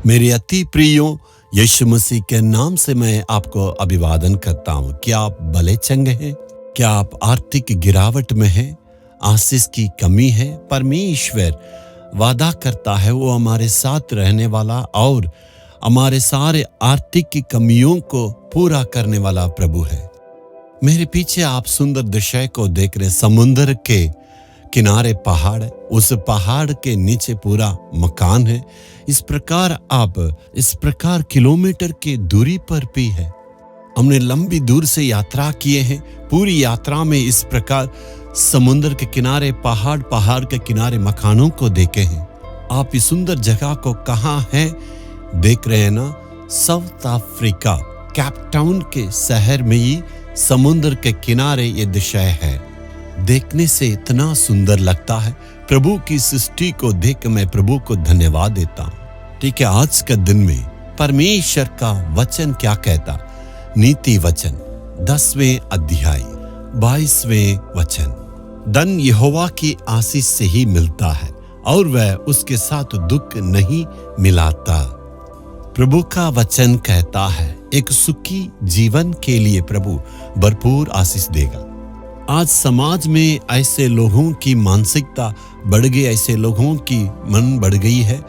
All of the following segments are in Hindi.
मेरे अति प्रियो यीशु मसीह के नाम से मैं आपको अभिवादन करता हूँ। क्या आप भले चंगे हैं? क्या आप आर्थिक गिरावट में हैं? आशीष की कमी है? परमेश्वर वादा करता है वो हमारे साथ रहने वाला और हमारे सारे आर्थिक की कमियों को पूरा करने वाला प्रभु है। मेरे पीछे आप सुंदर दृश्य को देख रहे, समुद्र के किनारे पहाड़, उस पहाड़ के नीचे पूरा मकान है। इस प्रकार किलोमीटर की दूरी पर भी है। हमने लंबी दूर से यात्रा किए हैं। पूरी यात्रा में इस प्रकार समुद्र के किनारे पहाड़ के किनारे मकानों को देखे हैं। आप इस सुंदर जगह को कहाँ है देख रहे हैं ना? साउथ अफ्रीका केप टाउन के शहर में ही समुद्र के किनारे ये दृश्य है। देखने से इतना सुंदर लगता है। प्रभु की सृष्टि को देख मैं प्रभु को धन्यवाद देता हूँ। ठीक है, आज के दिन में परमेश्वर का वचन क्या कहता? नीति वचन 10वें अध्याय 22वें वचन, धन यहोवा की आशीष से ही मिलता है और वह उसके साथ दुख नहीं मिलाता। प्रभु का वचन कहता है एक सुखी जीवन के लिए प्रभु भरपूर आशीष देगा। आज समाज में ऐसे लोगों की मानसिकता बढ़ गई, ऐसे लोगों की मन बढ़ गई है।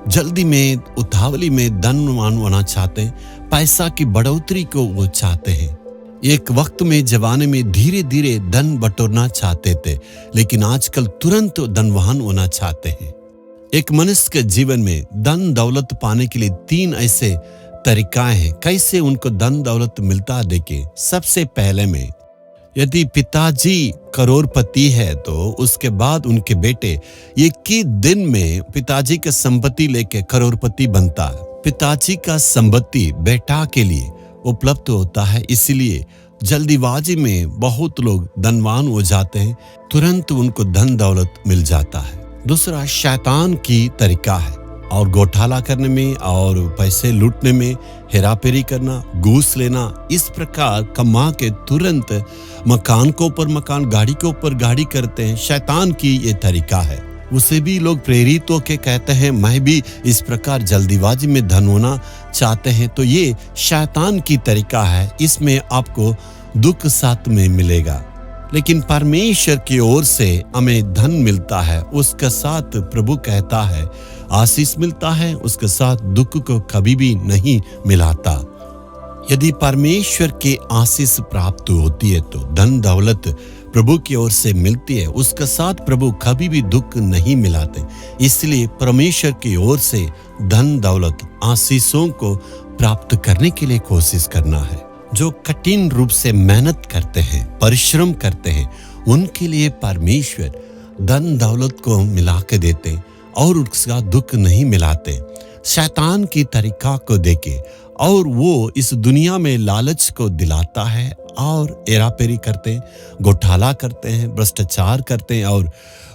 जल्दी में उतावली में धनवान होना चाहते हैं, पैसा की बढ़ोतरी को वो चाहते हैं। एक वक्त में जमाने में धीरे धीरे धन बटोरना चाहते थे, लेकिन आजकल तुरंत धनवान होना चाहते हैं। एक मनुष्य के जीवन में धन दौलत पाने के लिए 3 ऐसे तरीकाएं हैं कैसे उनको धन दौलत मिलता है। देखिए, सबसे पहले में यदि पिताजी करोड़पति है तो उसके बाद उनके बेटे एक ही दिन में पिताजी की संपत्ति लेके करोड़पति बनता है। पिताजी का संपत्ति बेटा के लिए उपलब्ध होता है, इसलिए जल्दीबाजी में बहुत लोग धनवान हो जाते हैं, तुरंत उनको धन दौलत मिल जाता है। दूसरा शैतान की तरीका है और घोटाला करने में और पैसे लूटने में, हेराफेरी करना, घूस लेना, इस प्रकार कमा के तुरंत मकान के ऊपर मकान, गाड़ी के ऊपर गाड़ी करते हैं। शैतान की ये तरीका है। उसे भी लोग प्रेरित होके कहते हैं मैं भी इस प्रकार जल्दीबाजी में धन होना चाहते हैं। तो ये शैतान की तरीका है, इसमें आपको दुख साथ में मिलेगा। लेकिन परमेश्वर की ओर से हमें धन मिलता है, उसके साथ प्रभु कहता है आशीष मिलता है, उसके साथ दुख को कभी भी नहीं मिलाता। यदि परमेश्वर की आशीष प्राप्त होती है तो धन दौलत प्रभु की ओर से मिलती है, उसके साथ प्रभु कभी भी दुख नहीं मिलाते। इसलिए परमेश्वर की ओर से धन दौलत आशीषों को प्राप्त करने के लिए कोशिश करना है। जो कठिन रूप से मेहनत करते हैं, परिश्रम करते हैं, उनके लिए परमेश्वर धन दौलत को मिला के देते और उसका दुख नहीं मिलाते। शैतान की तरीका को देके और वो इस दुनिया में लालच को दिलाता है और हेराफेरी करते हैं, घोटाला करते हैं, भ्रष्टाचार करते हैं और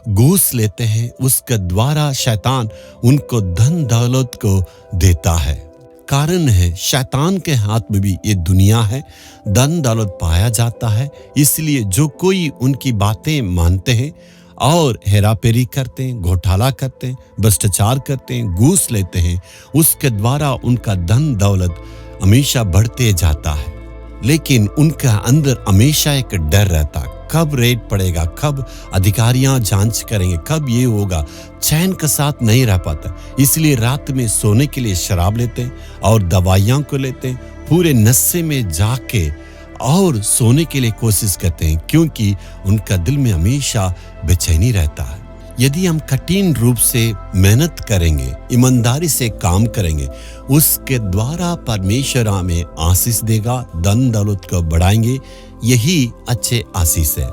घूस लेते हैं। उसके द्वारा शैतान उनको धन दौलत को देता है। कारण है शैतान के हाथ में भी ये दुनिया है, धन दौलत पाया जाता है। इसलिए जो कोई उनकी बातें मानते हैं और हेराफेरी करते हैं, घोटाला करते हैं, भ्रष्टाचार करते हैं, घूस लेते हैं, उसके द्वारा उनका धन दौलत हमेशा बढ़ते जाता है। लेकिन उनका अंदर हमेशा एक डर रहता, कब रेड पड़ेगा, कब अधिकारियां जांच करेंगे, कब ये होगा। चैन के साथ नहीं रह पाता, इसलिए रात में सोने के लिए शराब लेते हैं और दवाइयां को लेते हैं, पूरे नशे में जाके और सोने के लिए कोशिश करते हैं, क्योंकि उनका दिल में हमेशा बेचैनी रहता है। यदि हम कठिन रूप से मेहनत करेंगे, ईमानदारी से काम करेंगे, उसके द्वारा परमेश्वर हमें आशीष देगा, धन दौलत को बढ़ाएंगे। यही अच्छे आशीष है।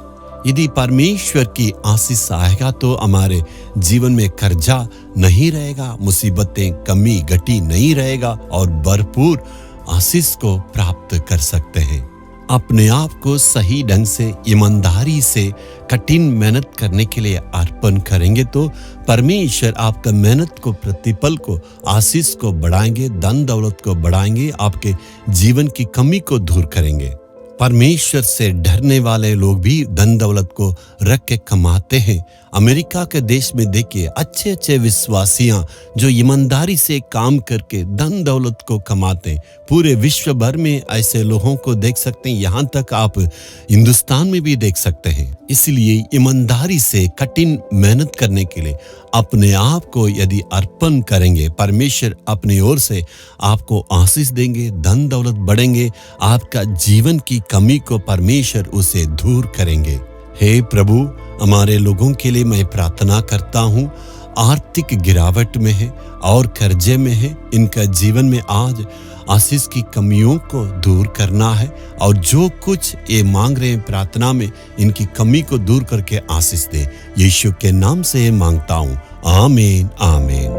यदि परमेश्वर की आशीष आएगा तो हमारे जीवन में कर्जा नहीं रहेगा, मुसीबतें कमी घटी नहीं रहेगा और भरपूर आशीष को प्राप्त कर सकते हैं। अपने आप को सही ढंग से, ईमानदारी से कठिन मेहनत करने के लिए अर्पण करेंगे तो परमेश्वर आपका मेहनत को, प्रतिफल को, आशीष को बढ़ाएंगे, धन दौलत को बढ़ाएंगे, आपके जीवन की कमी को दूर करेंगे। परमेश्वर से डरने वाले लोग भी धन दौलत को रख के कमाते हैं, अमेरिका के देश में देखिए, अच्छे अच्छे विश्वासियां जो ईमानदारी से काम करके धन दौलत को कमाते हैं। पूरे विश्व भर में ऐसे लोगों को देख सकते हैं, यहाँ तक आप हिंदुस्तान में भी देख सकते हैं। इसलिए ईमानदारी से कठिन मेहनत करने के लिए अपने आप को यदि अर्पण करेंगे, परमेश्वर अपनी ओर से आपको आशीष देंगे, धन दौलत बढ़ेंगे, आपका जीवन की कमी को परमेश्वर उसे दूर करेंगे। हे प्रभु, हमारे लोगों के लिए मैं प्रार्थना करता हूँ, आर्थिक गिरावट में है और कर्जे में है, इनका जीवन में आज आशीष की कमियों को दूर करना है और जो कुछ ये मांग रहे हैं प्रार्थना में, इनकी कमी को दूर करके आशीष दे। यीशु के नाम से मांगता हूँ, आमीन आमीन।